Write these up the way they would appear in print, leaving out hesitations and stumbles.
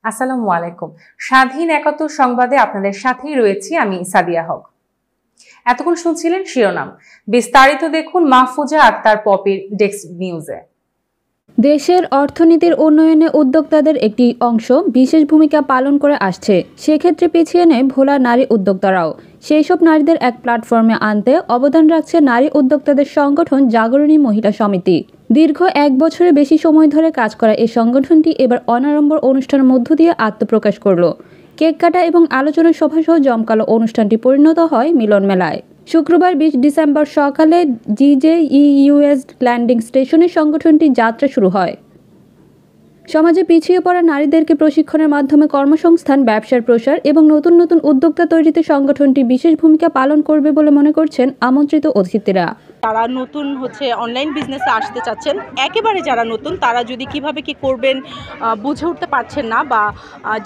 আসসালামু আলাইকুম। স্বাধীন ৭১ সংবাদে আপনাদের সাথেই রয়েছি আমি সাদিয়া হক। এতক্ষণ শুনছিলেন শিরোনাম, বিস্তারিত দেখুন মাহফুজা আক্তার পপির ডেস্ক নিউজে। দেশের অর্থনীতির উন্নয়নে উদ্যোক্তাদের একটি অংশ বিশেষ ভূমিকা পালন করে আসছে। সেক্ষেত্রে পিছিয়ে নেই ভোলা নারী উদ্যোক্তারাও। সেই সব নারীদের এক প্ল্যাটফর্মে আনতে অবদান রাখছে নারী উদ্যোক্তাদের সংগঠন জাগরণী মহিলা সমিতি। দীর্ঘ ১ বছরের বেশি সময় ধরে কাজ করা এই সংগঠনটি এবার অনাড়ম্বর অনুষ্ঠানের মধ্য দিয়ে আত্মপ্রকাশ করল। কেক কাটা এবং আলোচনা সভাসহ জমকালো অনুষ্ঠানটি পরিণত হয় মিলন মেলায়। শুক্রবার ২০ ডিসেম্বর সকালে জিজেইউএস ল্যান্ডিং স্টেশনে সংগঠনটির যাত্রা শুরু হয়। সমাজে পিছিয়ে পড়া নারীদেরকে প্রশিক্ষণের মাধ্যমে কর্মসংস্থান, ব্যবসার প্রসার এবং নতুন নতুন উদ্যোক্তা তৈরিতে সংগঠনটি বিশেষ ভূমিকা পালন করবে বলে মনে করছেন আমন্ত্রিত অতিথিরা। তারা নতুন অনলাইন বিজনেসে আসতে চাচ্ছেন, একেবারে যারা নতুন তারা যদি কিভাবে কি করবেন বুঝে উঠতে পারছেন না বা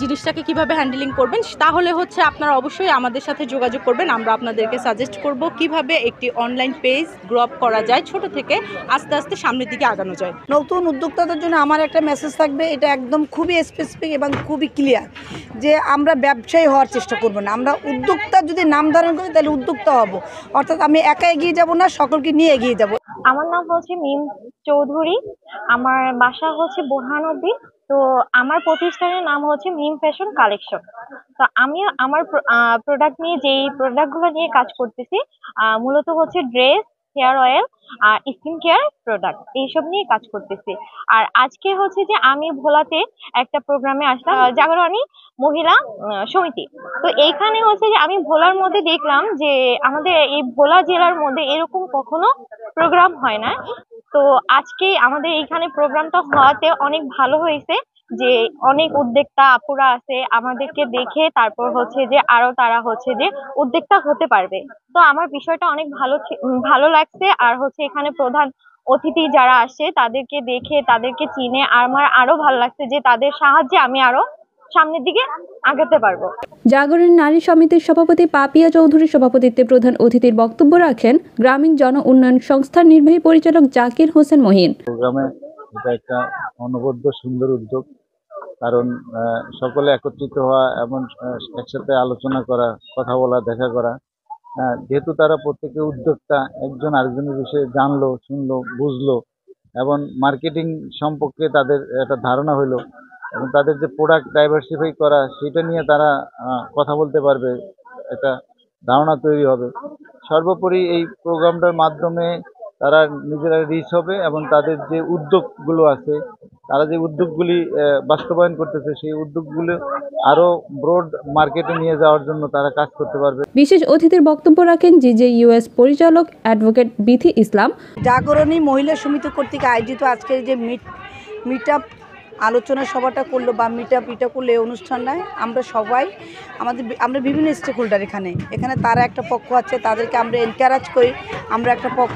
জিনিসটাকে কিভাবে হ্যান্ডেলিং করবেন, তাহলে আপনারা অবশ্যই আমাদের সাথে যোগাযোগ করবেন। আমরা আপনাদেরকে সাজেস্ট করব কিভাবে একটি অনলাইন পেজ গ্রো আপ করা যায়, ছোট থেকে আস্তে আস্তে সামনের দিকে আগানো যায়। নতুন উদ্যোক্তাদের জন্য আমার একটা মেসেজ থাকবে, এটা একদম খুবই স্পেসিফিক এবং খুবই ক্লিয়ার, যে আমরা ব্যবসায়ী হওয়ার চেষ্টা করব না। আমরা উদ্যোক্তা যদি নাম ধারণ করি তাহলে উদ্যোক্তা হব, অর্থাৎ আমি একা এগিয়ে যাব না, সকলকে নিয়ে এগিয়ে যাব। আমার নাম মিম চৌধুরী, আমার বাসা বোরহানউদ্দিন। তো আমার প্রতিষ্ঠানের নাম মিম ফ্যাশন কালেকশন। তো আমি আমার প্রোডাক্ট নিয়ে যেই প্রোডাক্টগুলো নিয়ে কাজ করতেছি, মূলত ড্রেস, হেয়ার অয়েল আর স্কিন কেয়ার প্রোডাক্ট, এইসব নিয়ে কাজ করতেছি। আর আজকে যে আমি ভোলাতে একটা প্রোগ্রামে আসলাম, জাগরণী মহিলা সমিতি। তো এইখানে যে আমি ভোলার মধ্যে দেখলাম যে আমাদের এই ভোলা জেলার মধ্যে এরকম কখনো প্রোগ্রাম হয় না। তো আজকে আমাদের এইখানে প্রোগ্রামটা হওয়াতে অনেক ভালো হয়েছে, যে অনেক উদ্যোক্তা আপুরা আছে, আমাদেরকে দেখে তারপর যে আরো তারা যে উদ্যোক্তা হতে পারবে। তো আমার বিষয়টা অনেক ভালো লাগছে। আর এখানে প্রধান অতিথি যারা আসে তাদেরকে দেখে, তাদেরকে চিনে আমার আরো ভালো লাগছে, যে তাদের সাহায্যে আমি আরো সামনের দিকে আগাতে পারবো। জাগরণী নারী সমিতির সভাপতি পাপিয়া চৌধুরীর সভাপতিত্বে প্রধান অতিথির বক্তব্য রাখেন গ্রামীণ জন উন্নয়ন সংস্থার নির্বাহী পরিচালক জাকির হোসেন মহিন। প্রোগ্রামে এটা একটা অনবদ্য সুন্দর উদ্যোগ, কারণ সকলে একত্রিত হওয়া এবং একসাথে আলোচনা করা, কথা বলা, দেখা করা। যেহেতু তারা প্রত্যেকে উদ্যোক্তা, একজন আরেকজনের বিষয়ে জানলো, শুনলো, বুঝলো এবং মার্কেটিং সম্পর্কে তাদের একটা ধারণা হলো এবং তাদের যে প্রোডাক্ট ডাইভার্সিফাই করা সেটা নিয়ে তারা কথা বলতে পারবে, একটা ধারণা তৈরি হবে। সর্বোপরি এই প্রোগ্রামটার মাধ্যমে তারা নিজেরা রিচ হবে এবং তাদের যে উদ্যোগগুলো আছে, তারা যে উদ্যোগগুলি বাস্তবায়ন করতেছে, সেই উদ্যোগগুলো আরো ব্রড মার্কেটে নিয়ে যাওয়ার জন্য তারা কাজ করতে পারবে। বিশেষ অতিথির বক্তব্য রাখেন জিজেইউএস পরিচালক অ্যাডভোকেট বিথি ইসলাম। জাগরণী মহিলা সমিতি কর্তৃক আয়োজিত আজকের যে মিট আপ আলোচনা সভাটা করলো বা মিট আপ করলো, এই অনুষ্ঠানটায় আমরা সবাই আমরা বিভিন্ন স্টেক হোল্ডার এখানে তারা একটা পক্ষ আছে, তাদেরকে আমরা এনকারেজ করি। আমরা একটা পক্ষ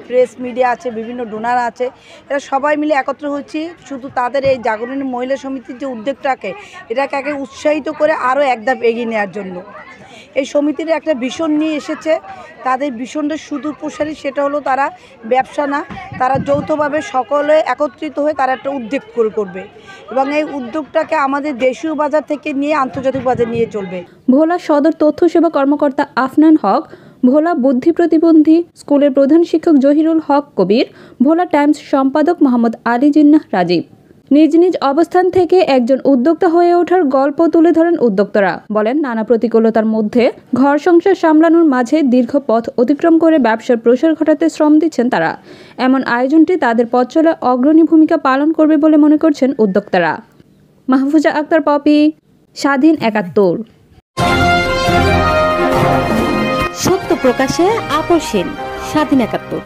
প্রেস মিডিয়া আছে, বিভিন্ন ডোনার আছে, এরা সবাই মিলে একত্র হচ্ছি শুধু তাদের এই জাগরণী মহিলা সমিতির যে উদ্যোগটাকে, এটাকে আগে উৎসাহিত করে আরও এক ধাপ এগিয়ে নেওয়ার জন্য। এই সমিতির একটা ভিশন নিয়ে এসেছে, তাদের ভিশনটা সুদূরপ্রসারী, সেটা হলো তারা ব্যবসা না, তারা যৌথভাবে সকলে একত্রিত হয়ে তারা একটা উদ্যোগ করবে এবং এই উদ্যোগটাকে আমাদের দেশীয় বাজার থেকে নিয়ে আন্তর্জাতিক বাজার নিয়ে চলবে। ভোলা সদর তথ্য সেবা কর্মকর্তা আফনান হক, ভোলা বুদ্ধি প্রতিবন্ধী স্কুলের প্রধান শিক্ষক জহিরুল হক কবির, ভোলা টাইমস সম্পাদক মোহাম্মদ আলী জিন্নাহ রাজীব নিজ নিজ অবস্থান থেকে একজন উদ্যোক্তা হয়ে ওঠার গল্প তুলে ধরেন উদ্যোক্তারা। বলেন, নানা প্রতিকূলতার মধ্যে ঘর সংসার সামলানোর মাঝে দীর্ঘ পথ অতিক্রম করে ব্যবসার প্রসার ঘটাতে শ্রম দিচ্ছেন তারা। এমন আয়োজনটি তাদের পথ চলায় অগ্রণী ভূমিকা পালন করবে বলে মনে করছেন উদ্যোক্তারা। মাহফুজা আক্তার পপি, স্বাধীন ৭১। সত্য প্রকাশে আপোষহীন, স্বাধীন ৭১।